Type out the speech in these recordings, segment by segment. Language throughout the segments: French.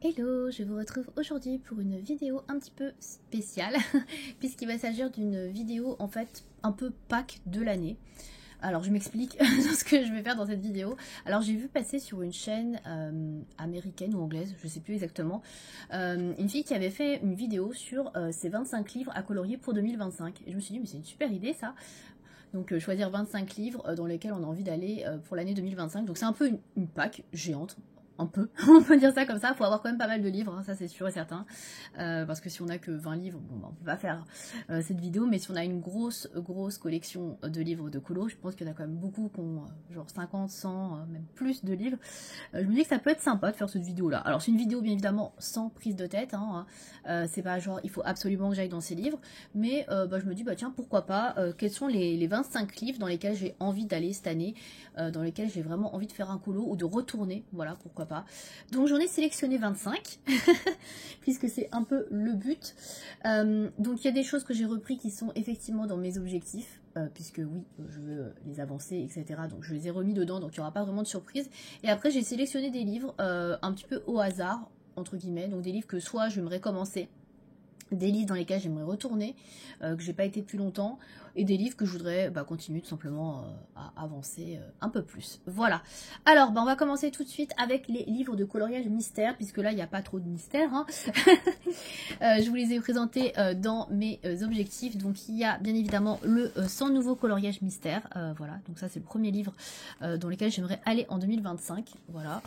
Hello, je vous retrouve aujourd'hui pour une vidéo un petit peu spéciale puisqu'il va s'agir d'une vidéo en fait un peu Pâques de l'année. Alors je m'explique dans ce que je vais faire dans cette vidéo. Alors j'ai vu passer sur une chaîne américaine ou anglaise, je sais plus exactement, une fille qui avait fait une vidéo sur ses 25 livres à colorier pour 2025. Et je me suis dit mais c'est une super idée ça. Donc choisir 25 livres dans lesquels on a envie d'aller pour l'année 2025. Donc c'est un peu une Pâques géante. Un peu, on peut dire ça comme ça, il faut avoir quand même pas mal de livres, hein, ça c'est sûr et certain, parce que si on a que 20 livres, bon bah, on peut pas faire cette vidéo, mais si on a une grosse collection de livres de colo, je pense qu'il y en a quand même beaucoup qui ont genre 50, 100, même plus de livres, je me dis que ça peut être sympa de faire cette vidéo là. Alors c'est une vidéo bien évidemment sans prise de tête, hein, c'est pas genre il faut absolument que j'aille dans ces livres, mais bah, je me dis bah tiens pourquoi pas, quels sont les 25 livres dans lesquels j'ai envie d'aller cette année, dans lesquels j'ai vraiment envie de faire un colo ou de retourner, voilà pourquoi pas. Donc j'en ai sélectionné 25 puisque c'est un peu le but. Donc il y a des choses que j'ai repris qui sont effectivement dans mes objectifs, puisque oui je veux les avancer etc, donc je les ai remis dedans, donc il n'y aura pas vraiment de surprise. Et après j'ai sélectionné des livres un petit peu au hasard entre guillemets, donc des livres que soit j'aimerais commencer, des livres dans lesquels j'aimerais retourner, que j'ai pas été depuis longtemps, et des livres que je voudrais continuer tout simplement à avancer un peu plus. Voilà. Alors, on va commencer tout de suite avec les livres de coloriage mystère, puisque là, il n'y a pas trop de mystère. Hein. Je vous les ai présentés dans mes objectifs. Donc, il y a bien évidemment le 100 nouveaux coloriages mystère. Voilà, donc ça, c'est le premier livre dans lequel j'aimerais aller en 2025. Voilà.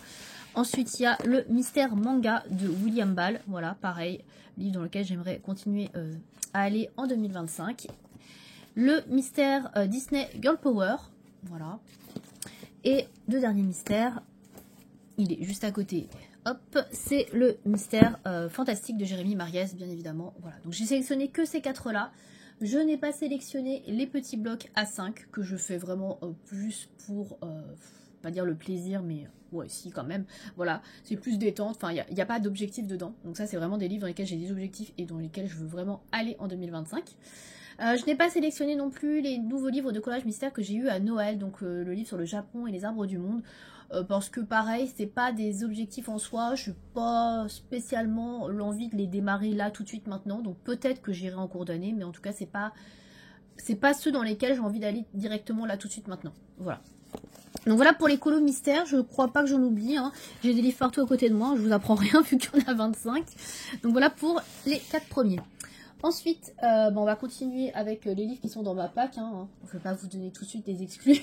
Ensuite, il y a le mystère manga de William Ball. Voilà, pareil, livre dans lequel j'aimerais continuer à aller en 2025. Le mystère Disney Girl Power. Voilà. Et le dernier mystère, il est juste à côté. Hop, c'est le mystère fantastique de Jérémy Mariès, bien évidemment. Voilà, donc j'ai sélectionné que ces quatre-là. Je n'ai pas sélectionné les petits blocs A5 que je fais vraiment plus pour, pas dire le plaisir, mais ouais, si quand même. Voilà, c'est plus détente. Enfin, il n'y a pas d'objectif dedans. Donc ça, c'est vraiment des livres dans lesquels j'ai des objectifs et dans lesquels je veux vraiment aller en 2025. Je n'ai pas sélectionné non plus les nouveaux livres de collage mystère que j'ai eu à Noël, donc le livre sur le Japon et les arbres du monde, parce que pareil, c'est pas des objectifs en soi, je n'ai pas spécialement l'envie de les démarrer là tout de suite maintenant, donc peut-être que j'irai en cours d'année, mais en tout cas c'est pas ceux dans lesquels j'ai envie d'aller directement là tout de suite maintenant. Voilà. Donc voilà pour les colos mystères, je crois pas que j'en oublie, hein. J'ai des livres partout à côté de moi, je vous apprends rien vu qu'il y en a 25. Donc voilà pour les 4 premiers. Ensuite, on va continuer avec les livres qui sont dans ma pack. Hein. Je ne vais pas vous donner tout de suite des exclus.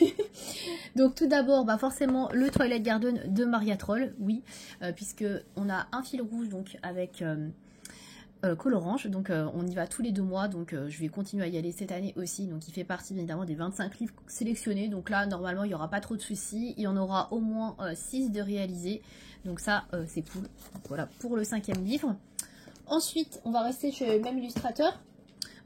Donc tout d'abord, forcément, le Twilight Garden de Maria Troll, oui, puisque on a un fil rouge donc avec Colorange, donc on y va tous les 2 mois, donc je vais continuer à y aller cette année aussi, donc il fait partie bien évidemment des 25 livres sélectionnés, donc là normalement il n'y aura pas trop de soucis, il y en aura au moins 6 de réalisés, donc ça c'est cool. Donc, voilà pour le 5e livre. Ensuite, on va rester chez le même illustrateur.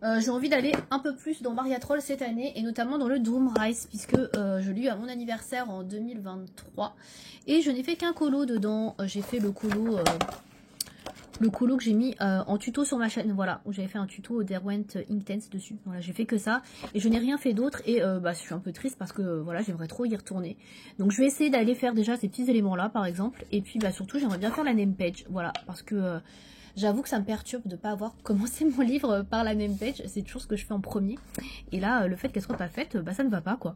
J'ai envie d'aller un peu plus dans Maria Troll cette année, et notamment dans le Doom Rise, puisque je l'ai eu à mon anniversaire en 2023. Et je n'ai fait qu'un colo dedans. J'ai fait le colo que j'ai mis en tuto sur ma chaîne, voilà, où j'avais fait un tuto Derwent Inktense dessus. Voilà, j'ai fait que ça, et je n'ai rien fait d'autre, et je suis un peu triste parce que voilà, j'aimerais trop y retourner. Donc je vais essayer d'aller faire déjà ces petits éléments-là, par exemple, et puis surtout j'aimerais bien faire la name page, voilà, parce que... j'avoue que ça me perturbe de ne pas avoir commencé mon livre par la name page, c'est toujours ce que je fais en premier. Et là, le fait qu'elle soit pas faite, ça ne va pas quoi.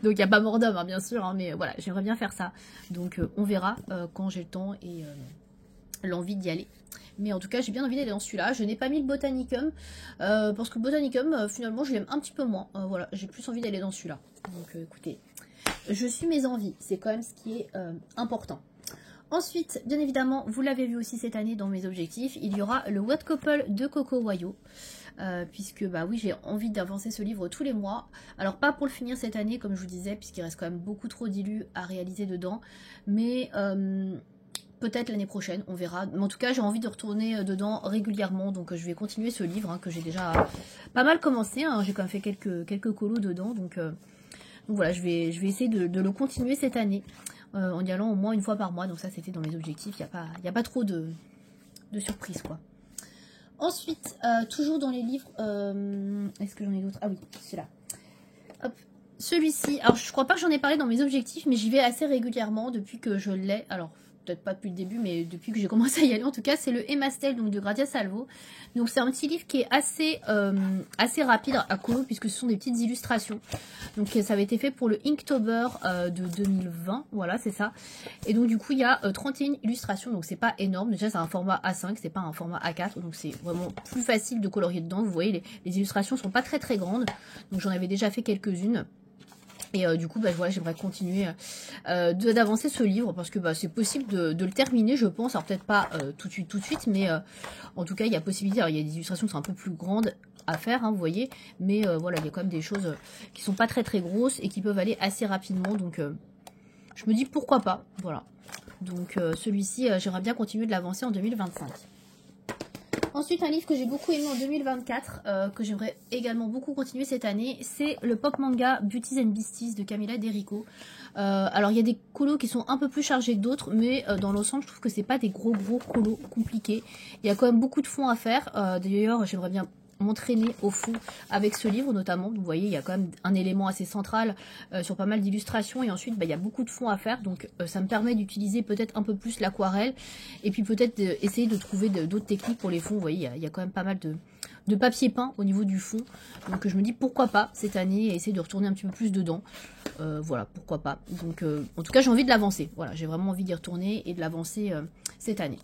Donc il n'y a pas mort d'homme, hein, bien sûr, hein, mais voilà, j'aimerais bien faire ça. Donc on verra quand j'ai le temps et l'envie d'y aller. Mais en tout cas, j'ai bien envie d'aller dans celui-là. Je n'ai pas mis le Botanicum, parce que le Botanicum, finalement, je l'aime un petit peu moins. Voilà, j'ai plus envie d'aller dans celui-là. Donc écoutez, je suis mes envies, c'est quand même ce qui est important. Ensuite, bien évidemment, vous l'avez vu aussi cette année dans mes objectifs, il y aura le What Couple de Coco Wayo. Puisque oui, j'ai envie d'avancer ce livre tous les mois. Alors pas pour le finir cette année, comme je vous disais, puisqu'il reste quand même beaucoup trop d'illus à réaliser dedans. Mais peut-être l'année prochaine, on verra. Mais en tout cas, j'ai envie de retourner dedans régulièrement. Donc je vais continuer ce livre, hein, que j'ai déjà pas mal commencé. Hein. J'ai quand même fait quelques colos dedans. Donc voilà, je vais essayer de le continuer cette année. En y allant au moins une fois par mois, donc ça c'était dans mes objectifs, il n'y a pas trop de surprises quoi. Ensuite, toujours dans les livres, est-ce que j'en ai d'autres? Ah oui, c'est là. Hop, celui-ci, alors je crois pas que j'en ai parlé dans mes objectifs, mais j'y vais assez régulièrement depuis que je l'ai. Alors peut-être pas depuis le début, mais depuis que j'ai commencé à y aller en tout cas, c'est le Emastel donc de Gradia Salvo. Donc c'est un petit livre qui est assez rapide à colo puisque ce sont des petites illustrations. Donc ça avait été fait pour le Inktober de 2020, voilà c'est ça. Et donc du coup il y a 31 illustrations, donc c'est pas énorme. Déjà c'est un format A5, c'est pas un format A4, donc c'est vraiment plus facile de colorier dedans. Vous voyez les illustrations sont pas très grandes, donc j'en avais déjà fait quelques-unes. Et du coup, bah, voilà, j'aimerais continuer d'avancer ce livre parce que bah, c'est possible de le terminer, je pense. Alors peut-être pas tout de suite, mais en tout cas, il y a possibilité. Alors, il y a des illustrations qui sont un peu plus grandes à faire, hein, vous voyez. Mais voilà, il y a quand même des choses qui sont pas très grosses et qui peuvent aller assez rapidement. Donc, je me dis pourquoi pas. Voilà. Donc, celui-ci, j'aimerais bien continuer de l'avancer en 2025. Ensuite, un livre que j'ai beaucoup aimé en 2024, que j'aimerais également beaucoup continuer cette année, c'est le pop manga Beauties and Beasties de Camilla Derico. Alors, il y a des colos qui sont un peu plus chargés que d'autres, mais dans l'ensemble, je trouve que c'est pas des gros colos compliqués. Il y a quand même beaucoup de fond à faire. D'ailleurs, j'aimerais bien m'entraîner au fond avec ce livre notamment. Vous voyez, il y a quand même un élément assez central sur pas mal d'illustrations et ensuite bah, il y a beaucoup de fond à faire, donc ça me permet d'utiliser peut-être un peu plus l'aquarelle et puis peut-être essayer de trouver d'autres techniques pour les fonds. Vous voyez, il y a quand même pas mal de papier peint au niveau du fond, donc je me dis pourquoi pas cette année et essayer de retourner un petit peu plus dedans. Voilà, pourquoi pas. Donc en tout cas j'ai envie de l'avancer, voilà, j'ai vraiment envie d'y retourner et de l'avancer cette année.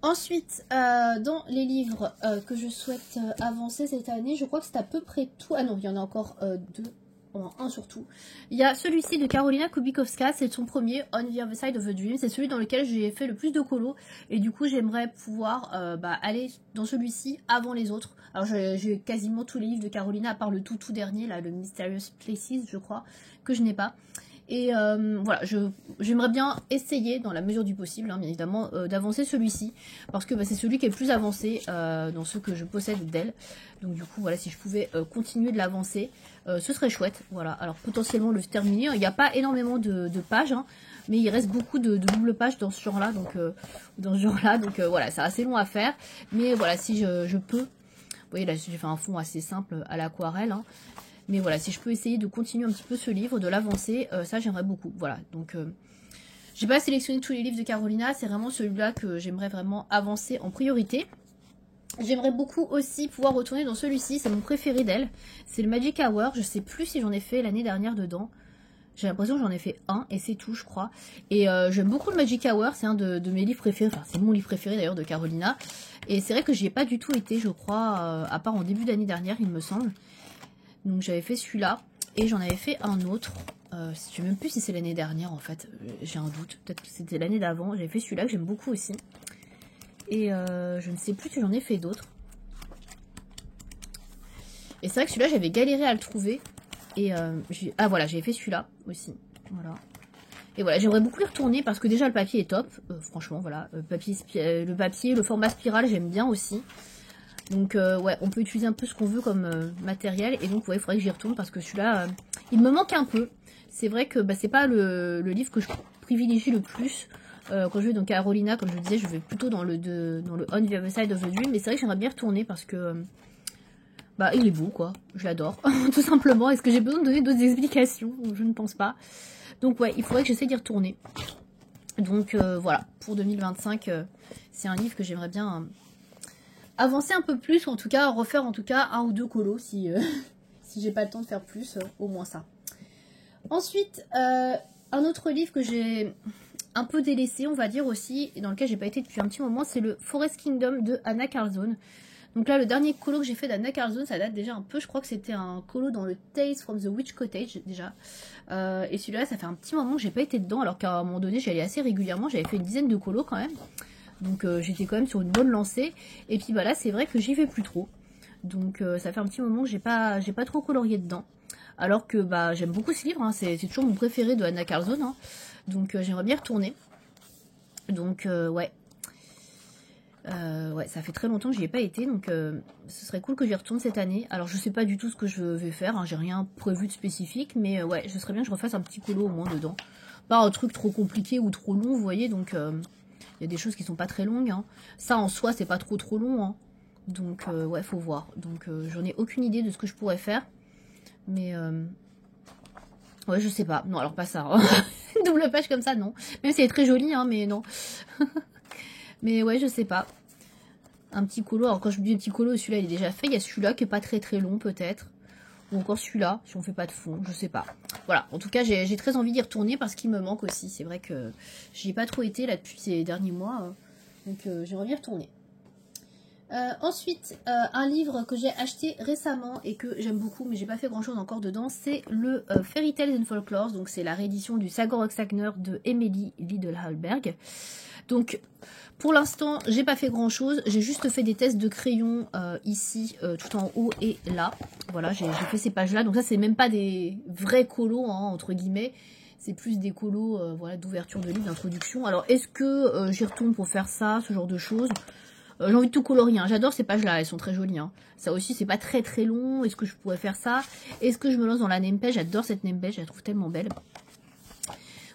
Ensuite, dans les livres que je souhaite avancer cette année, je crois que c'est à peu près tout. Ah non, il y en a encore deux, un surtout. Il y a celui-ci de Karolina Kubikowska, c'est son premier, On the Other Side of the Dream. C'est celui dans lequel j'ai fait le plus de colos. Et du coup, j'aimerais pouvoir aller dans celui-ci avant les autres. Alors, j'ai quasiment tous les livres de Karolina, à part le tout dernier, là, le Mysterious Places, je crois, que je n'ai pas. Et voilà, j'aimerais bien essayer, dans la mesure du possible, hein, bien évidemment, d'avancer celui-ci. Parce que bah, c'est celui qui est le plus avancé dans ceux que je possède d'elle. Donc du coup, voilà, si je pouvais continuer de l'avancer, ce serait chouette. Voilà, alors potentiellement le terminer. Il n'y a pas énormément de pages, hein, mais il reste beaucoup de doubles pages dans ce genre-là. Donc, voilà, c'est assez long à faire. Mais voilà, si je peux... Vous voyez, là, j'ai fait un fond assez simple à l'aquarelle, hein. Mais voilà, si je peux essayer de continuer un petit peu ce livre, de l'avancer, ça j'aimerais beaucoup. Voilà, donc j'ai pas sélectionné tous les livres de Karolina, c'est vraiment celui-là que j'aimerais vraiment avancer en priorité. J'aimerais beaucoup aussi pouvoir retourner dans celui-ci, c'est mon préféré d'elle. C'est le Magic Hour, je sais plus si j'en ai fait l'année dernière dedans. J'ai l'impression que j'en ai fait un et c'est tout, je crois. Et j'aime beaucoup le Magic Hour, c'est un de mes livres préférés, enfin c'est mon livre préféré d'ailleurs de Karolina. Et c'est vrai que j'y ai pas du tout été, je crois, à part en début d'année dernière, il me semble. Donc j'avais fait celui-là et j'en avais fait un autre. Je ne sais même plus si c'est l'année dernière en fait. J'ai un doute. Peut-être que c'était l'année d'avant. J'avais fait celui-là que j'aime beaucoup aussi. Et je ne sais plus si j'en ai fait d'autres. Et c'est vrai que celui-là j'avais galéré à le trouver. Et ah voilà, j'avais fait celui-là aussi. Voilà. Et voilà, j'aimerais beaucoup y retourner parce que déjà le papier est top. Franchement, voilà. Le papier, le format spirale, j'aime bien aussi. Donc ouais, on peut utiliser un peu ce qu'on veut comme matériel. Et donc ouais, il faudrait que j'y retourne parce que celui-là, il me manque un peu. C'est vrai que bah, c'est pas le livre que je privilégie le plus. Quand je vais dans Karolina, comme je le disais, je vais plutôt dans le On the Other Side of the Dream. Mais c'est vrai que j'aimerais bien retourner parce que bah il est beau quoi. Je l'adore, tout simplement. Est-ce que j'ai besoin de donner d'autres explications? Je ne pense pas. Donc ouais, il faudrait que j'essaie d'y retourner. Donc voilà, pour 2025, c'est un livre que j'aimerais bien... avancer un peu plus, ou en tout cas refaire en tout cas un ou deux colos si, si j'ai pas le temps de faire plus, au moins ça. Ensuite, un autre livre que j'ai un peu délaissé, on va dire aussi, et dans lequel j'ai pas été depuis un petit moment, c'est le Forest Kingdom de Anna Carlzone. Donc là, le dernier colo que j'ai fait d'Anna Carlzone, ça date déjà un peu, je crois que c'était un colo dans le Tales from the Witch Cottage déjà. Et celui-là, ça fait un petit moment que j'ai pas été dedans, alors qu'à un moment donné, j'y allais assez régulièrement, j'avais fait une dizaine de colos quand même. Donc j'étais quand même sur une bonne lancée. Et puis bah là c'est vrai que j'y vais plus trop. Donc ça fait un petit moment que j'ai pas trop colorié dedans. Alors que bah j'aime beaucoup ce livre, hein. C'est toujours mon préféré de Anna Carlzone, hein. Donc j'aimerais bien retourner. Donc ouais. Ouais, ça fait très longtemps que j'y ai pas été, donc ce serait cool que j'y retourne cette année. Alors je sais pas du tout ce que je vais faire, hein. J'ai rien prévu de spécifique, mais ouais, ce serait bien que je refasse un petit colo au moins dedans. Pas un truc trop compliqué ou trop long, vous voyez, donc... il y a des choses qui sont pas très longues, hein. Ça en soi c'est pas trop long, hein. Donc ouais, faut voir. Donc j'en ai aucune idée de ce que je pourrais faire. Mais ouais, je sais pas. Non, alors pas ça, hein. double page comme ça, non. Même si elle est très jolie, hein, mais non. Mais ouais, je sais pas. Un petit colo. Alors quand je dis un petit colo, celui-là il est déjà fait. Il y a celui-là qui est pas très long peut-être. Ou encore celui-là, si on fait pas de fond, je sais pas. Voilà, en tout cas j'ai très envie d'y retourner parce qu'il me manque aussi. C'est vrai que j'y ai pas trop été là depuis ces derniers mois. Donc j'ai envie d'y retourner. Ensuite, un livre que j'ai acheté récemment et que j'aime beaucoup, mais j'ai pas fait grand chose encore dedans, c'est le Fairy Tales and Folklore. Donc c'est la réédition du Sagor Sagner de Emily Lidl-Hallberg. Donc pour l'instant, j'ai pas fait grand chose. J'ai juste fait des tests de crayon ici, tout en haut et là. Voilà, j'ai fait ces pages-là. Donc ça, c'est même pas des vrais colos, hein, entre guillemets. C'est plus des colos voilà, d'ouverture de livre, d'introduction. Alors, est-ce que j'y retourne pour faire ça, ce genre de choses? J'ai envie de tout colorier, hein. J'adore ces pages-là, elles sont très jolies. Hein. Ça aussi, c'est pas très long. Est-ce que je pourrais faire ça? Est-ce que je me lance dans la name page? J'adore cette name page, je la trouve tellement belle.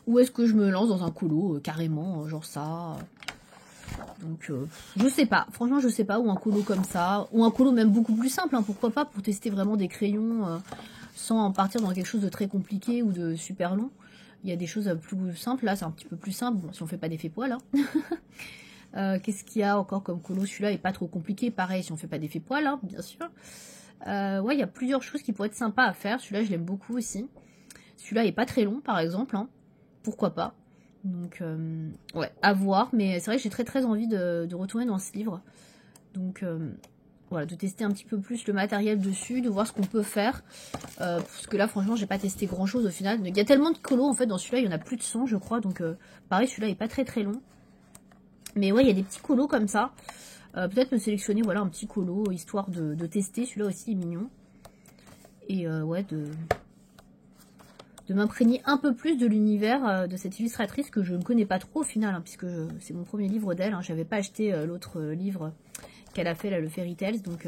Ou est-ce que je me lance dans un colo, carrément, genre ça? Donc, je sais pas. Franchement, je sais pas. Ou un colo comme ça. Ou un colo même beaucoup plus simple, hein, pourquoi pas, pour tester vraiment des crayons sans en partir dans quelque chose de très compliqué ou de super long. Il y a des choses plus simples. Là, c'est un petit peu plus simple. Bon, si on fait pas d'effet poil, hein. Qu'est-ce qu'il y a encore comme colo? Celui-là est pas trop compliqué. Pareil, si on fait pas d'effet poil, hein, bien sûr. Ouais, il y a plusieurs choses qui pourraient être sympas à faire. Celui-là, je l'aime beaucoup aussi. Celui-là est pas très long, par exemple. Hein. Pourquoi pas? Donc, ouais, à voir. Mais c'est vrai que j'ai très envie de retourner dans ce livre. Donc, voilà, de tester un petit peu plus le matériel dessus, de voir ce qu'on peut faire. Parce que là, franchement, j'ai pas testé grand-chose au final. Il y a tellement de colos, en fait, dans celui-là. Il y en a plus de 100, je crois. Donc, pareil, celui-là est pas très long. Mais ouais, il y a des petits colos comme ça. Peut-être me sélectionner, voilà, un petit colo, histoire de tester. Celui-là aussi est mignon. Et ouais, de m'imprégner un peu plus de l'univers de cette illustratrice que je ne connais pas trop au final, hein, puisque c'est mon premier livre d'elle. Hein, j'avais pas acheté l'autre livre qu'elle a fait, là, le Fairy Tales. Donc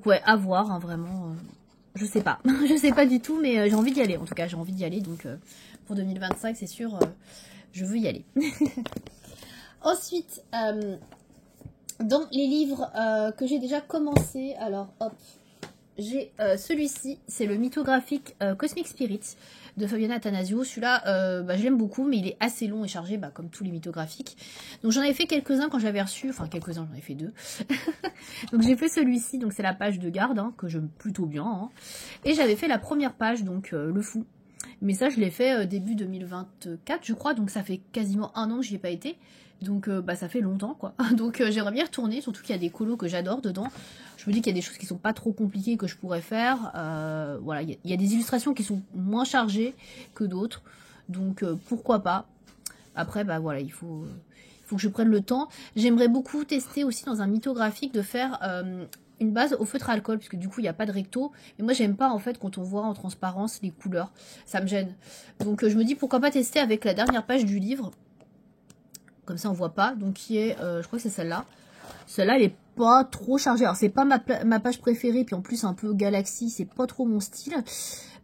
ouais, à voir, hein, vraiment. Je sais pas. Je sais pas du tout, mais j'ai envie d'y aller. En tout cas, j'ai envie d'y aller. Donc pour 2025, c'est sûr, je veux y aller. Ensuite, dans les livres que j'ai déjà commencé, alors hop, j'ai celui-ci, c'est le mythographique Cosmic Spirit de Fabiana Attanasio. Celui-là, je l'aime beaucoup, mais il est assez long et chargé, comme tous les mythographiques. Donc j'en avais fait quelques-uns quand j'avais reçu, enfin quelques-uns, j'en ai fait 2. Donc j'ai fait celui-ci, donc c'est la page de garde, hein, que j'aime plutôt bien. Hein. Et j'avais fait la première page, donc le fou. Mais ça, je l'ai fait début 2024, je crois, donc ça fait quasiment 1 an que j'y ai pas été. Donc ça fait longtemps, quoi. Donc j'aimerais bien retourner, surtout qu'il y a des colos que j'adore dedans. Je me dis qu'il y a des choses qui sont pas trop compliquées que je pourrais faire. Voilà, il y a des illustrations qui sont moins chargées que d'autres. Donc pourquoi pas. Après, voilà, il faut que je prenne le temps. J'aimerais beaucoup tester aussi dans un mythographique de faire une base au feutre à alcool, puisque du coup il n'y a pas de recto. Mais moi j'aime pas en fait quand on voit en transparence les couleurs. Ça me gêne. Donc je me dis pourquoi pas tester avec la dernière page du livre. Comme ça on voit pas. Donc qui est, je crois que c'est celle-là. Celle-là elle est pas trop chargée. Alors c'est pas ma page préférée. Puis en plus un peu galaxie, c'est pas trop mon style.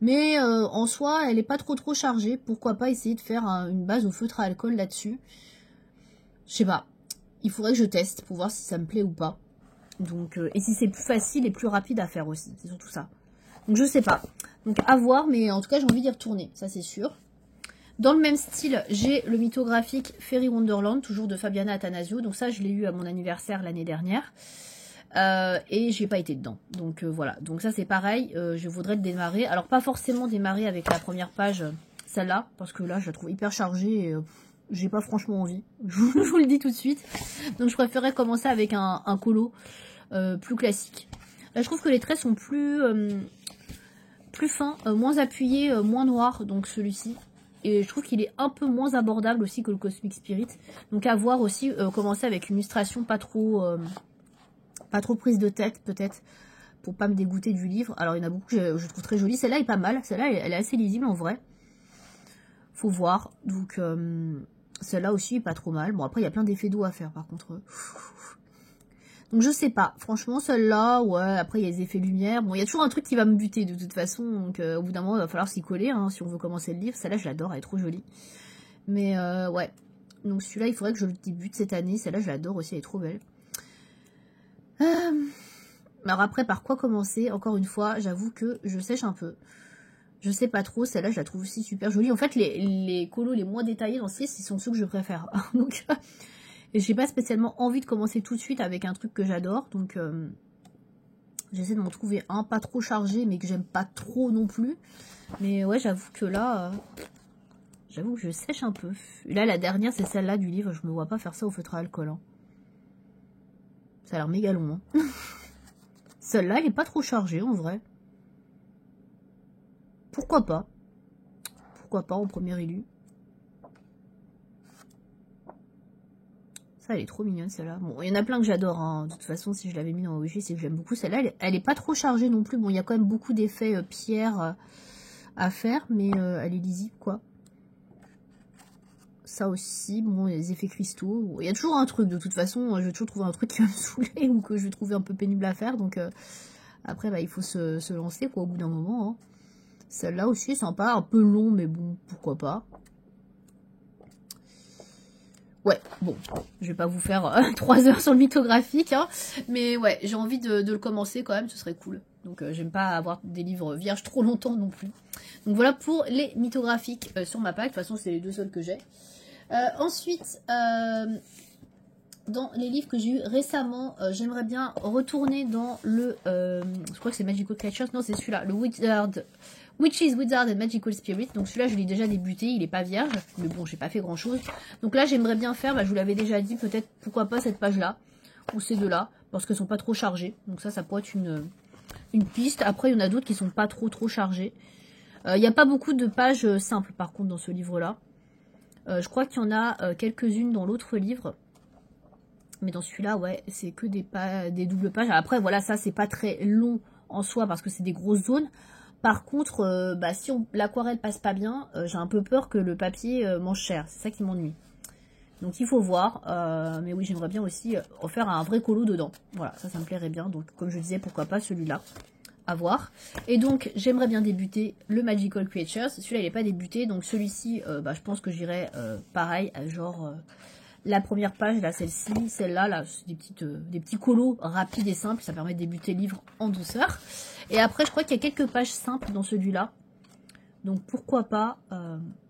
Mais en soi elle est pas trop chargée. Pourquoi pas essayer de faire une base au feutre à alcool là-dessus. Je sais pas. Il faudrait que je teste pour voir si ça me plaît ou pas. Donc, et si c'est plus facile et plus rapide à faire aussi. C'est surtout ça. Donc je sais pas. Donc à voir, mais en tout cas j'ai envie d'y retourner. Ça c'est sûr. Dans le même style, j'ai le mythographique Fairy Wonderland, toujours de Fabiana Attanasio. Donc ça, je l'ai eu à mon anniversaire l'année dernière. Et j'ai pas été dedans. Donc voilà. Donc ça, c'est pareil. Je voudrais le démarrer. Alors pas forcément démarrer avec la première page, celle-là. Parce que là, je la trouve hyper chargée et j'ai pas franchement envie. Je vous le dis tout de suite. Donc je préférerais commencer avec un colo plus classique. Là, je trouve que les traits sont plus fins, moins appuyés, moins noirs. Donc celui-ci. Et je trouve qu'il est un peu moins abordable aussi que le Cosmic Spirit. Donc à voir aussi, commencer avec une illustration pas trop prise de tête peut-être. Pour pas me dégoûter du livre. Alors il y en a beaucoup que je trouve très jolie. Celle-là est pas mal. Celle-là elle est assez lisible en vrai. Faut voir. Donc celle-là aussi est pas trop mal. Bon après il y a plein d'effets d'eau à faire par contre. Donc je sais pas, franchement celle-là, ouais, après il y a des effets lumière, bon il y a toujours un truc qui va me buter de toute façon, donc au bout d'un moment il va falloir s'y coller, hein, si on veut commencer le livre, celle-là je l'adore, elle est trop jolie. Mais ouais, donc celui-là il faudrait que je le débute cette année, celle-là je l'adore aussi, elle est trop belle. Alors après par quoi commencer, encore une fois, j'avoue que je sèche un peu. Je sais pas trop, celle-là je la trouve aussi super jolie. En fait les colos les moins détaillés dans ce livre, ce sont ceux que je préfère. Donc j'ai pas spécialement envie de commencer tout de suite avec un truc que j'adore. Donc j'essaie de m'en trouver un pas trop chargé mais que j'aime pas trop non plus. Mais ouais, j'avoue que là, j'avoue que je sèche un peu. Et là la dernière c'est celle-là du livre, je me vois pas faire ça au feutre à alcool. Hein. Ça a l'air méga long. Hein. Celle-là elle est pas trop chargée en vrai. Pourquoi pas? Pourquoi pas en premier élu? Ça, elle est trop mignonne, celle-là. Bon, il y en a plein que j'adore. Hein. De toute façon, si je l'avais mis dans OG, c'est que j'aime beaucoup. Celle-là, elle est pas trop chargée non plus. Bon, il y a quand même beaucoup d'effets pierre à faire, mais elle est lisible, quoi. Ça aussi, bon, les effets cristaux. Bon, il y a toujours un truc, de toute façon. Je vais toujours trouver un truc qui va me saouler ou que je vais trouver un peu pénible à faire. Donc, après, bah, il faut se lancer, quoi, au bout d'un moment. Hein. Celle-là aussi est sympa, un peu long, mais bon, pourquoi pas. Ouais, bon, je vais pas vous faire 3 heures sur le mythographique, hein, mais ouais, j'ai envie de le commencer quand même, ce serait cool. Donc j'aime pas avoir des livres vierges trop longtemps non plus. Donc voilà pour les mythographiques sur ma pack, de toute façon c'est les 2 seuls que j'ai. Ensuite, dans les livres que j'ai eu récemment, j'aimerais bien retourner dans le... je crois que c'est Magical Creatures, non c'est celui-là, le Witches, Wizards and Magical Spirits. Donc celui-là je l'ai déjà débuté, il est pas vierge, mais bon j'ai pas fait grand chose. Donc là j'aimerais bien faire, bah, je vous l'avais déjà dit, peut-être pourquoi pas cette page-là, ou ces deux-là, parce qu'elles sont pas trop chargées. Donc ça pourrait être une piste. Après il y en a d'autres qui sont pas trop chargées. Il n'y a pas beaucoup de pages simples par contre dans ce livre-là. Je crois qu'il y en a quelques-unes dans l'autre livre. Mais dans celui-là, ouais, c'est que des doubles pages. Après, voilà, ça, c'est pas très long en soi parce que c'est des grosses zones. Par contre, bah, si l'aquarelle passe pas bien, j'ai un peu peur que le papier mange cher. C'est ça qui m'ennuie. Donc, il faut voir. Mais oui, j'aimerais bien aussi refaire un vrai colo dedans. Voilà, ça me plairait bien. Donc, comme je disais, pourquoi pas celui-là. À voir. Et donc, j'aimerais bien débuter le Magical Creatures. Celui-là, il n'est pas débuté. Donc, celui-ci, bah, je pense que j'irai pareil, genre... La première page, là, celle-ci, celle-là, là, c'est des petits colos rapides et simples. Ça permet de débuter le livre en douceur. Et après, je crois qu'il y a quelques pages simples dans celui-là. Donc, pourquoi pas,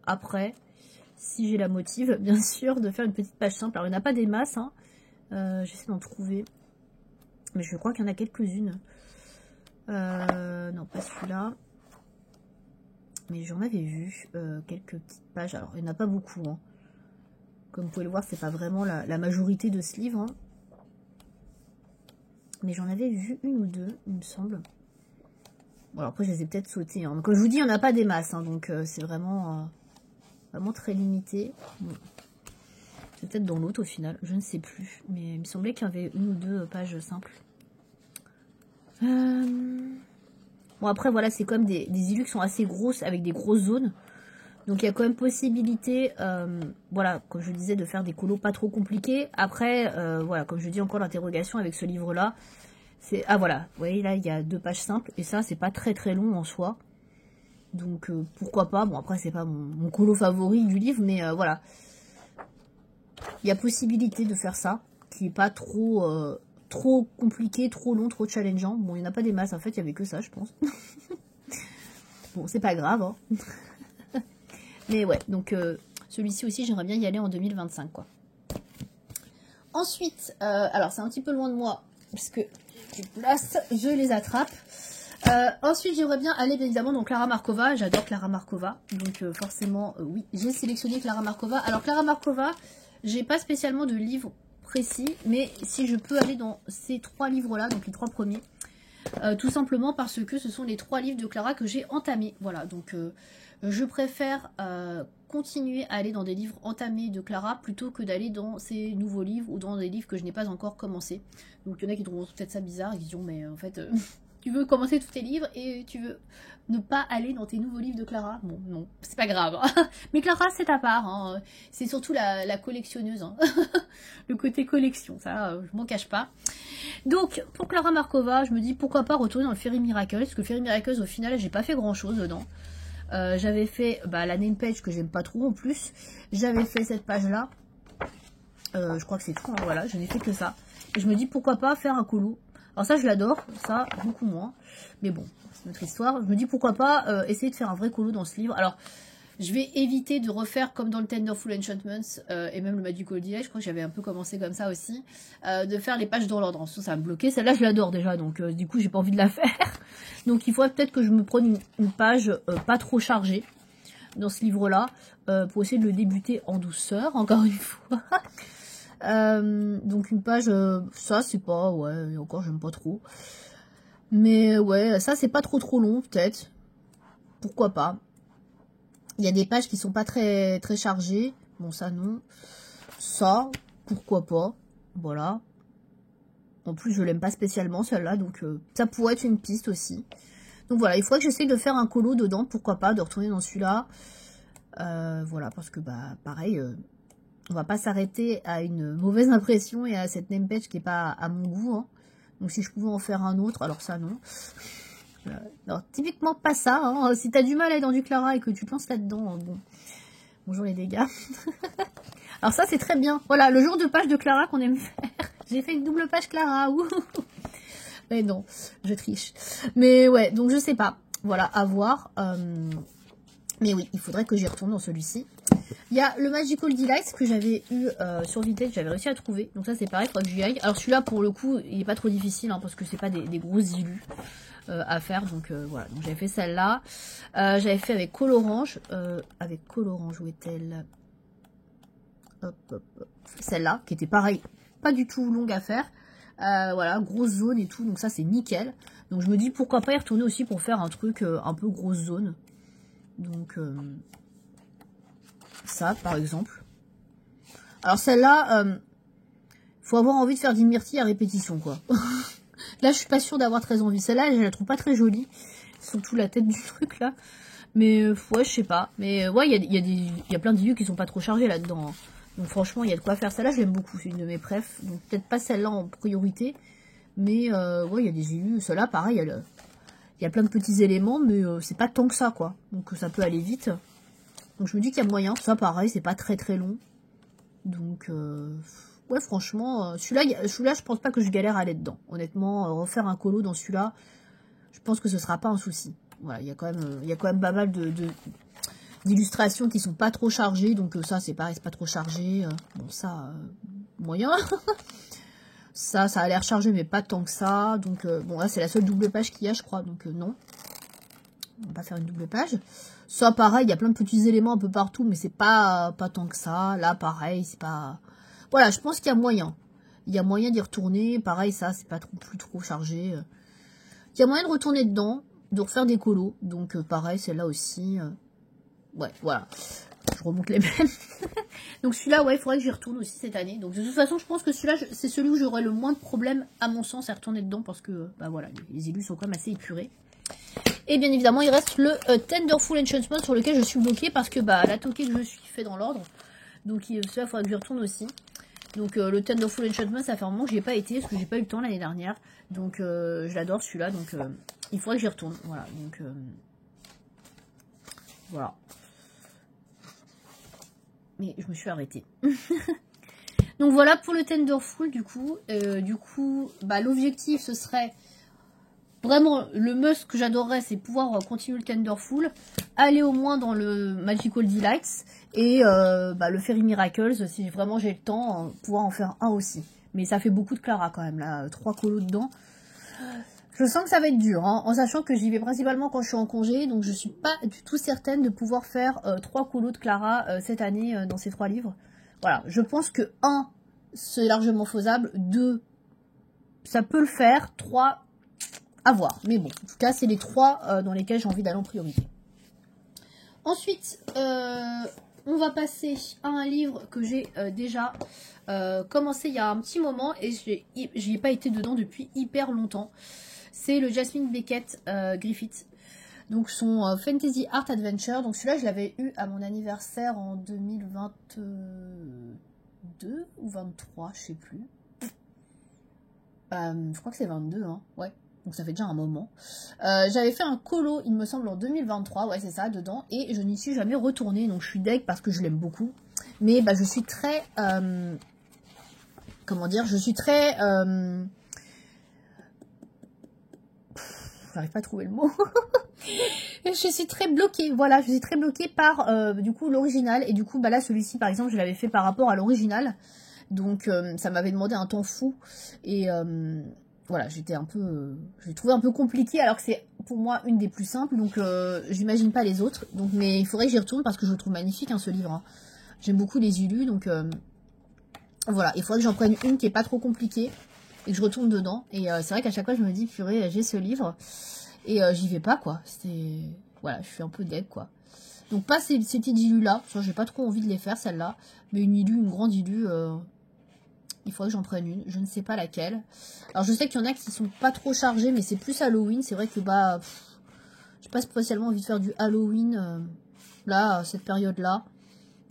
après, si j'ai la motive, bien sûr, de faire une petite page simple. Alors, il n'y en a pas des masses, hein. J'essaie d'en trouver. Mais je crois qu'il y en a quelques-unes. Non, pas celui-là. Mais j'en avais vu quelques petites pages. Alors, il n'y en a pas beaucoup, hein. Comme vous pouvez le voir, c'est pas vraiment la majorité de ce livre. Hein. Mais j'en avais vu une ou deux, il me semble. Bon, alors après, je les ai peut-être sautées. Hein. Comme je vous dis, il n'y en a pas des masses. Hein, donc, c'est vraiment très limité. Bon. C'est peut-être dans l'autre, au final. Je ne sais plus. Mais il me semblait qu'il y avait une ou deux pages simples. Bon, après, voilà, c'est comme des illus qui sont assez grosses, avec des grosses zones. Donc il y a quand même possibilité, voilà, comme je disais, de faire des colos pas trop compliqués. Après, voilà, comme je dis encore, l'interrogation avec ce livre-là, c'est... Ah voilà, vous voyez, là, il y a 2 pages simples. Et ça, c'est pas très long en soi. Donc, pourquoi pas. Bon, après, c'est pas mon colo favori du livre, mais voilà. Il y a possibilité de faire ça, qui est pas trop compliqué, trop long, trop challengeant. Bon, il n'y en a pas des masses, en fait, il y avait que ça, je pense. Bon, c'est pas grave, hein. Mais ouais, donc celui-ci aussi, j'aimerais bien y aller en 2025, quoi. Ensuite, alors c'est un petit peu loin de moi, parce que je place, je les attrape. Ensuite, j'aimerais bien aller, bien évidemment, dans Klara Markova. J'adore Klara Markova, donc forcément, oui, j'ai sélectionné Klara Markova. Alors, Klara Markova, j'ai pas spécialement de livre précis, mais si je peux aller dans ces 3 livres-là, donc les 3 premiers, tout simplement parce que ce sont les 3 livres de Klara que j'ai entamés. Voilà, donc... je préfère continuer à aller dans des livres entamés de Klara plutôt que d'aller dans ces nouveaux livres ou dans des livres que je n'ai pas encore commencé. Donc il y en a qui trouveront peut-être ça bizarre, ils diront mais en fait tu veux commencer tous tes livres et tu veux ne pas aller dans tes nouveaux livres de Klara. Bon non, c'est pas grave. Hein. Mais Klara c'est à part, hein. C'est surtout la collectionneuse. Hein. Le côté collection, ça je m'en cache pas. Donc pour Klara Markova, je me dis pourquoi pas retourner dans le Fairy Miracles, parce que Fairy Miracles au final j'ai pas fait grand chose dedans. J'avais fait la name page que j'aime pas trop en plus. J'avais fait cette page là. Je crois que c'est tout. Hein, voilà, je n'ai fait que ça. Et je me dis pourquoi pas faire un colo Alors ça, je l'adore, ça, beaucoup moins. Mais bon, c'est notre histoire. Je me dis pourquoi pas essayer de faire un vrai colo dans ce livre. Alors, je vais éviter de refaire comme dans le Tenderful Enchantments et même le Magical Delight. Je crois que j'avais un peu commencé comme ça aussi. De faire les pages dans l'ordre. Ça va me bloquer. Celle-là, je l'adore déjà. Donc, du coup, j'ai pas envie de la faire. Donc, il faudrait peut-être que je me prenne une page pas trop chargée dans ce livre-là. Pour essayer de le débuter en douceur, encore une fois. Donc, une page... ça, c'est pas... Ouais, et encore, j'aime pas trop. Mais ouais, ça, c'est pas trop long, peut-être. Pourquoi pas. Il y a des pages qui sont pas très chargées. Bon, ça, non. Ça, pourquoi pas. Voilà. En plus, je l'aime pas spécialement, celle-là. Donc, ça pourrait être une piste aussi. Donc, voilà. Il faudrait que j'essaye de faire un colo dedans. Pourquoi pas, de retourner dans celui-là. Voilà. Parce que, bah, pareil, on va pas s'arrêter à une mauvaise impression et à cette name page qui est pas à mon goût. Hein. Donc, si je pouvais en faire un autre, alors ça, non. Alors, typiquement pas ça. Hein. Si t'as du mal à être dans du Clara et que tu te lances là-dedans, bon. Bonjour les dégâts. Alors ça, c'est très bien. Voilà, le jour de page de Clara qu'on aime faire. J'ai fait une double page Clara. Ouh. Mais non, je triche. Mais ouais, donc je sais pas. Voilà, à voir. Mais oui, il faudrait que j'y retourne dans celui-ci. Il y a le Magical Delight que j'avais eu sur Vinted, j'avais réussi à trouver. Donc ça, c'est pareil, il faudrait que j'y aille. Alors celui-là, pour le coup, il est pas trop difficile, hein, parce que c'est pas des grosses illus. À faire, donc voilà, donc j'avais fait celle-là, j'avais fait avec Colorange, où est-elle? Hop, hop, hop. Celle-là, qui était pareil, pas du tout longue à faire, voilà, grosse zone et tout, donc ça c'est nickel, donc je me dis pourquoi pas y retourner aussi pour faire un truc un peu grosse zone, donc ça par exemple. Alors celle-là, faut avoir envie de faire des myrtilles à répétition, quoi. Là, je suis pas sûre d'avoir très envie. Celle-là, je la trouve pas très jolie. Surtout la tête du truc, là. Mais, ouais, je sais pas. Mais, ouais, il y a plein d'illus qui sont pas trop chargés là-dedans. Hein. Donc, franchement, il y a de quoi faire. Celle-là, je l'aime beaucoup. C'est une de mes préf. Donc, peut-être pas celle-là en priorité. Mais, ouais, il y a des illus. Celle-là, pareil, il y a plein de petits éléments. Mais, c'est pas tant que ça, quoi. Donc, ça peut aller vite. Donc, je me dis qu'il y a moyen. Ça, pareil, c'est pas très long. Donc, ouais, franchement, celui-là, je pense pas que je galère à aller dedans. Honnêtement, refaire un colo dans celui-là, je pense que ce sera pas un souci. Voilà, il y a quand même pas mal d'illustrations qui sont pas trop chargées. Donc ça, c'est pareil, c'est pas trop chargé. Bon, ça, moyen. Ça a l'air chargé, mais pas tant que ça. Donc, bon, là, c'est la seule double page qu'il y a, je crois. Donc, non. On va pas faire une double page. Ça, pareil, il y a plein de petits éléments un peu partout, mais c'est pas tant que ça. Là, pareil, c'est pas... Voilà, je pense qu'il y a moyen. Il y a moyen d'y retourner. Pareil, ça, c'est pas plus trop chargé. Il y a moyen de retourner dedans, de refaire des colos. Donc, pareil, celle-là aussi. Ouais, voilà. Je remonte les mêmes. Donc, celui-là, ouais, il faudrait que j'y retourne aussi cette année. Donc, de toute façon, je pense que celui-là, c'est celui où j'aurai le moins de problèmes, à mon sens, à retourner dedans. Parce que, bah voilà, les élus sont quand même assez épurés. Et bien évidemment, il reste le Tenderful Enchantment sur lequel je suis bloquée. Parce que, bah, la toquée que je suis fait dans l'ordre. Donc, celui-là, il faudra que j'y retourne aussi. Donc le Tenderful Enchantment, ça fait un moment que j'y ai pas été parce que j'ai pas eu le temps l'année dernière. Donc je l'adore celui-là, donc il faudrait que j'y retourne. Voilà, donc voilà. Mais je me suis arrêtée. Donc voilà pour le Tenderful du coup. Bah, l'objectif ce serait vraiment le must que j'adorerais, c'est pouvoir continuer le Tenderful, aller au moins dans le Magical Delights et bah, le Fairy Miracles, si vraiment j'ai le temps, pouvoir en faire un aussi. Mais ça fait beaucoup de Clara quand même, là, 3 colos dedans. Je sens que ça va être dur, hein, en sachant que j'y vais principalement quand je suis en congé, donc je suis pas du tout certaine de pouvoir faire 3 colos de Clara cette année dans ces 3 livres. Voilà, je pense que 1, c'est largement faisable, 2, ça peut le faire, 3... à voir, mais bon, en tout cas, c'est les 3 dans lesquels j'ai envie d'aller en priorité. Ensuite, on va passer à un livre que j'ai déjà commencé il y a un petit moment et j'y ai pas été dedans depuis hyper longtemps. C'est le Jasmine Beckett Griffith. Donc son Fantasy Art Adventure. Donc celui-là, je l'avais eu à mon anniversaire en 2022 ou 23, je sais plus. Je crois que c'est 22, hein, ouais. Donc ça fait déjà un moment. J'avais fait un colo, il me semble, en 2023, ouais c'est ça, dedans. Et je n'y suis jamais retournée, donc je suis deg parce que je l'aime beaucoup. Mais bah, je suis très... comment dire, je suis très... j'arrive pas à trouver le mot. Je suis très bloquée, voilà, je suis très bloquée par du coup l'original. Et du coup, bah là, celui-ci, par exemple, je l'avais fait par rapport à l'original. Donc ça m'avait demandé un temps fou. Et voilà, j'étais un peu... j'ai trouvé un peu compliqué, alors que c'est pour moi une des plus simples. Donc j'imagine pas les autres. Donc, mais il faudrait que j'y retourne parce que je le trouve magnifique, hein, ce livre. Hein. J'aime beaucoup les illus, donc voilà. Il faudrait que j'en prenne une qui est pas trop compliquée et que je retourne dedans. Et c'est vrai qu'à chaque fois, je me dis, purée, j'ai ce livre. Et j'y vais pas, quoi. C'est... Voilà, je suis un peu deck, quoi. Donc pas ces petites illus-là. J'ai pas trop envie de les faire, celle-là. Mais une illu, une grande illu... il faudrait que j'en prenne une. Je ne sais pas laquelle. Alors je sais qu'il y en a qui sont pas trop chargés, mais c'est plus Halloween. C'est vrai que bah... j'ai pas spécialement envie de faire du Halloween là, à cette période-là.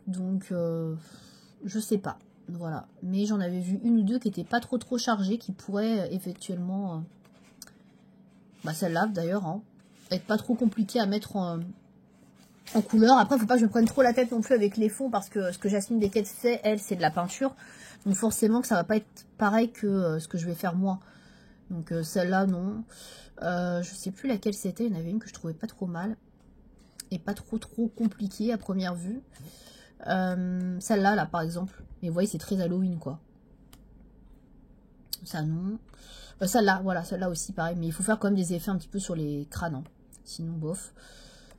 Donc je sais pas. Voilà. Mais j'en avais vu une ou deux qui étaient pas trop chargées, qui pourraient éventuellement... bah celle-là d'ailleurs, hein, être pas trop compliquée à mettre en couleur. Après, faut pas que je me prenne trop la tête non plus avec les fonds, parce que ce que Jasmine Beckett fait, elle, c'est de la peinture. Donc forcément que ça va pas être pareil que ce que je vais faire moi. Donc celle-là, non. Je sais plus laquelle c'était. Il y en avait une que je trouvais pas trop mal. Et pas trop compliquée à première vue. Celle-là, là, par exemple. Mais vous voyez, c'est très Halloween, quoi. Ça, non. Celle-là, voilà, celle-là aussi, pareil. Mais il faut faire quand même des effets un petit peu sur les crânes. Hein. Sinon, bof.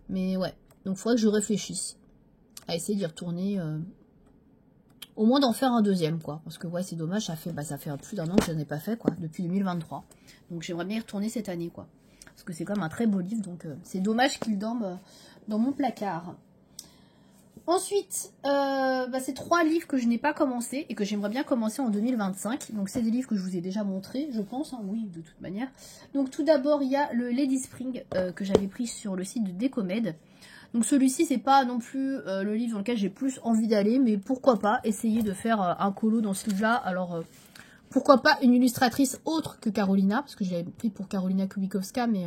Mais ouais. Donc, il faudrait que je réfléchisse à essayer d'y retourner. Au moins d'en faire un deuxième, quoi. Parce que, ouais, c'est dommage. Ça fait plus d'un an que je n'en ai pas fait, quoi. Depuis 2023. Donc, j'aimerais bien y retourner cette année, quoi. Parce que c'est quand même un très beau livre. Donc, c'est dommage qu'il dorme dans mon placard. Ensuite, c'est 3 livres que je n'ai pas commencé et que j'aimerais bien commencer en 2025. Donc c'est des livres que je vous ai déjà montrés, je pense, hein, oui, de toute manière. Donc tout d'abord, il y a le Lady Spring que j'avais pris sur le site de Décomède. Donc celui-ci, c'est pas non plus le livre dans lequel j'ai plus envie d'aller, mais pourquoi pas essayer de faire un colo dans ce livre-là. Alors, pourquoi pas une illustratrice autre que Carolina, parce que je l'avais pris pour Karolina Kubikowska, mais...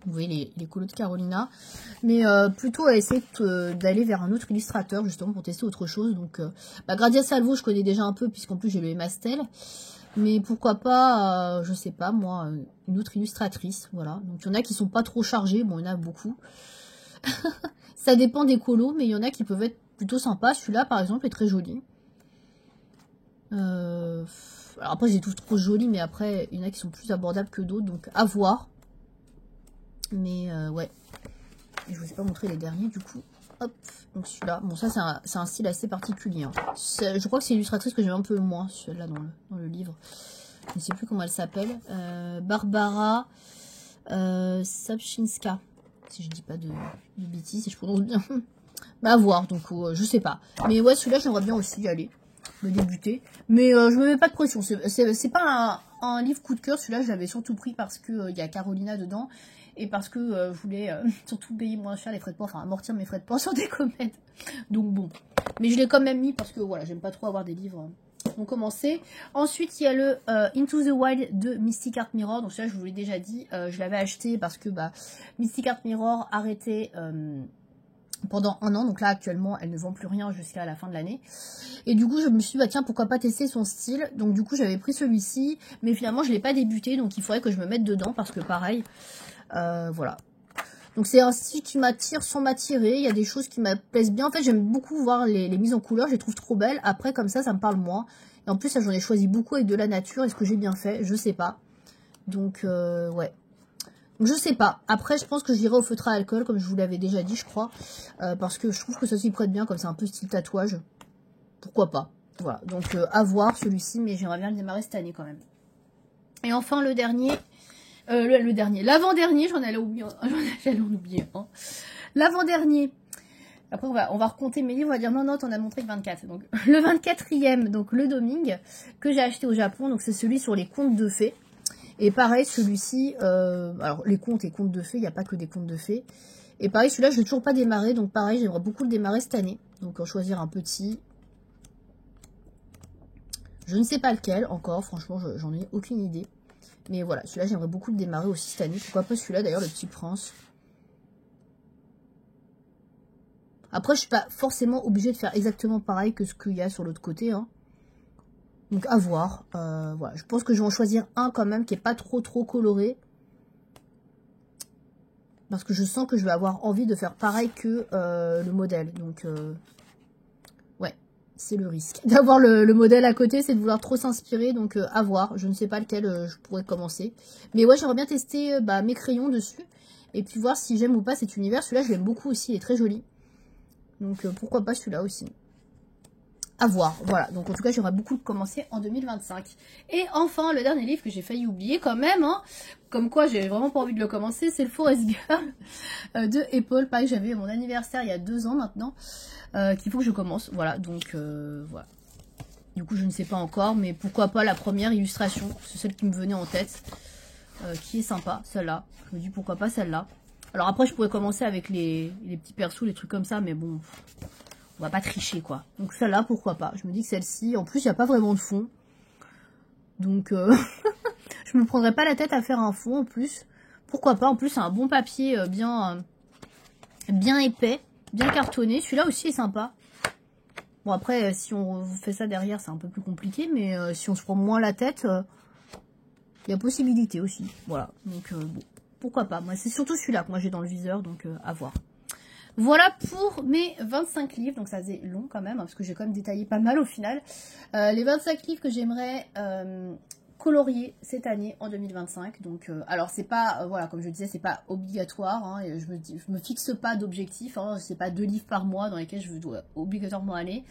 vous voyez les colos de Carolina. Mais plutôt à essayer d'aller vers un autre illustrateur, justement, pour tester autre chose. Donc, Gradia Salvo, je connais déjà un peu, puisqu'en plus, j'ai le Mastel. Mais pourquoi pas, je sais pas, moi, une autre illustratrice. Voilà. Donc, il y en a qui sont pas trop chargés. Bon, il y en a beaucoup. Ça dépend des colos, mais il y en a qui peuvent être plutôt sympas. Celui-là, par exemple, est très joli. Alors après, j'ai tous trop joli, mais après, il y en a qui sont plus abordables que d'autres. Donc, à voir. Mais ouais, je vous ai pas montré les derniers du coup. Hop, donc celui-là, bon ça c'est un style assez particulier. Hein. Je crois que c'est l'illustratrice que j'aime un peu moins, celle-là dans le livre. Je ne sais plus comment elle s'appelle. Barbara Sapczynska, si je dis pas de bêtises, si je prononce bien. Bah à voir, donc je sais pas. Mais ouais, celui-là j'aimerais bien aussi y aller, le débuter. Mais je me mets pas de pression, c'est pas un livre coup de cœur. Celui-là je l'avais surtout pris parce que il y a Carolina dedans. Et parce que je voulais surtout payer moins cher les frais de port, enfin amortir mes frais de port sur Décomède. Donc bon. Mais je l'ai quand même mis parce que voilà, j'aime pas trop avoir des livres qui ont commencé. Ensuite, il y a le Into the Wild de Mystic Art Mirror. Donc ça, je vous l'ai déjà dit, je l'avais acheté parce que Mystic Art Mirror arrêtait pendant un an. Donc là, actuellement, elle ne vend plus rien jusqu'à la fin de l'année. Et du coup, je me suis dit, tiens, pourquoi pas tester son style. Donc du coup, j'avais pris celui-ci. Mais finalement, je l'ai pas débuté. Donc il faudrait que je me mette dedans parce que pareil... voilà. Donc c'est un style qui m'attire sans m'attirer. Il y a des choses qui me plaisent bien. En fait, j'aime beaucoup voir les mises en couleur. Je les trouve trop belles. Après, comme ça me parle moins. Et en plus, j'en ai choisi beaucoup avec de la nature. Est-ce que j'ai bien fait? Je sais pas. Donc, ouais. Donc, je sais pas. Après, je pense que j'irai au feutre à alcool, comme je vous l'avais déjà dit, je crois. Parce que je trouve que ça s'y prête bien, comme c'est un peu style tatouage. Pourquoi pas? Voilà. Donc, à voir celui-ci. Mais j'aimerais bien le démarrer cette année quand même. Et enfin, le dernier... l'avant-dernier, j'allais en oublier un. L'avant-dernier. Après, on va recompter mes livres, on va dire non, t'en as montré que 24. Donc, le 24e, donc le Doming, que j'ai acheté au Japon. Donc, c'est celui sur les contes de fées. Et pareil, celui-ci, alors, les contes et contes de fées, il n'y a pas que des contes de fées. Et pareil, celui-là, je ne l'ai toujours pas démarré. Donc, pareil, j'aimerais beaucoup le démarrer cette année. Donc, en choisir un petit. Je ne sais pas lequel encore, franchement, j'en ai aucune idée. Mais voilà, celui-là, j'aimerais beaucoup le démarrer aussi cette année. Pourquoi pas celui-là, d'ailleurs, le Petit Prince. Après, je suis pas forcément obligée de faire exactement pareil que ce qu'il y a sur l'autre côté. Hein. Donc, à voir. Voilà, je pense que je vais en choisir un quand même qui est pas trop coloré. Parce que je sens que je vais avoir envie de faire pareil que le modèle. Donc, ouais, c'est le risque. D'avoir le modèle à côté, c'est de vouloir trop s'inspirer. Donc, à voir. Je ne sais pas lequel je pourrais commencer. Mais ouais, j'aimerais bien tester mes crayons dessus. Et puis voir si j'aime ou pas cet univers. Celui-là, je l'aime beaucoup aussi. Il est très joli. Donc, pourquoi pas celui-là aussi. À voir, voilà. Donc en tout cas, j'aurais beaucoup commencé en 2025. Et enfin, le dernier livre que j'ai failli oublier quand même, hein, comme quoi j'ai vraiment pas envie de le commencer, c'est le Forest Girl de Apple. Pareil, j'avais mon anniversaire il y a 2 ans maintenant, qu'il faut que je commence. Voilà, donc voilà. Du coup, je ne sais pas encore, mais pourquoi pas la première illustration, c'est celle qui me venait en tête, qui est sympa, celle-là. Je me dis pourquoi pas celle-là. Alors après, je pourrais commencer avec les petits persos, les trucs comme ça, mais bon... On va pas tricher, quoi. Donc celle-là, pourquoi pas. Je me dis que celle-ci, en plus, il n'y a pas vraiment de fond. Donc, je me prendrais pas la tête à faire un fond, en plus. Pourquoi pas. En plus, c'est un bon papier bien épais, bien cartonné. Celui-là aussi est sympa. Bon, après, si on fait ça derrière, c'est un peu plus compliqué. Mais si on se prend moins la tête, il y a possibilité aussi. Voilà. Donc, bon, pourquoi pas. Moi, c'est surtout celui-là que moi j'ai dans le viseur. Donc, à voir. Voilà pour mes 25 livres, donc ça faisait long quand même, hein, parce que j'ai quand même détaillé pas mal au final. Les 25 livres que j'aimerais colorier cette année en 2025. Donc, alors c'est pas, voilà, comme je disais, c'est pas obligatoire. Hein, et je me fixe pas d'objectif. Hein, c'est pas 2 livres par mois dans lesquels je dois obligatoirement aller.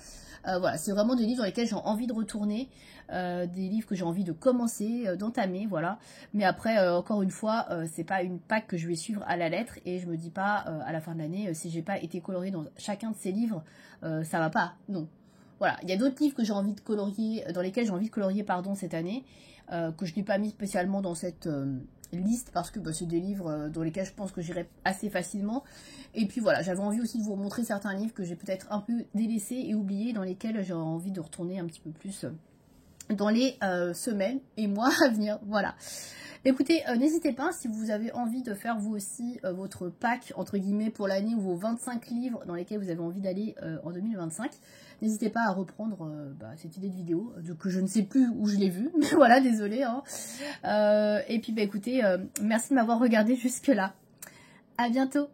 Voilà, c'est vraiment des livres dans lesquels j'ai envie de retourner, des livres que j'ai envie de commencer, d'entamer, voilà. Mais après, encore une fois, c'est pas une PAC que je vais suivre à la lettre et je me dis pas à la fin de l'année, si j'ai pas été coloriée dans chacun de ces livres, ça va pas, non. Voilà, il y a d'autres livres que j'ai envie de colorier, dans lesquels j'ai envie de colorier, pardon, cette année, que je n'ai pas mis spécialement dans cette liste parce que c'est des livres dans lesquels je pense que j'irai assez facilement. Et puis voilà, j'avais envie aussi de vous montrer certains livres que j'ai peut-être un peu délaissés et oubliés, dans lesquels j'ai envie de retourner un petit peu plus dans les semaines et mois à venir. Voilà. Écoutez, n'hésitez pas si vous avez envie de faire vous aussi votre pack entre guillemets pour l'année ou vos 25 livres dans lesquels vous avez envie d'aller en 2025. N'hésitez pas à reprendre cette idée de vidéo que je ne sais plus où je l'ai vue, mais voilà, désolée. Hein. Et puis écoutez, merci de m'avoir regardé jusque là. À bientôt.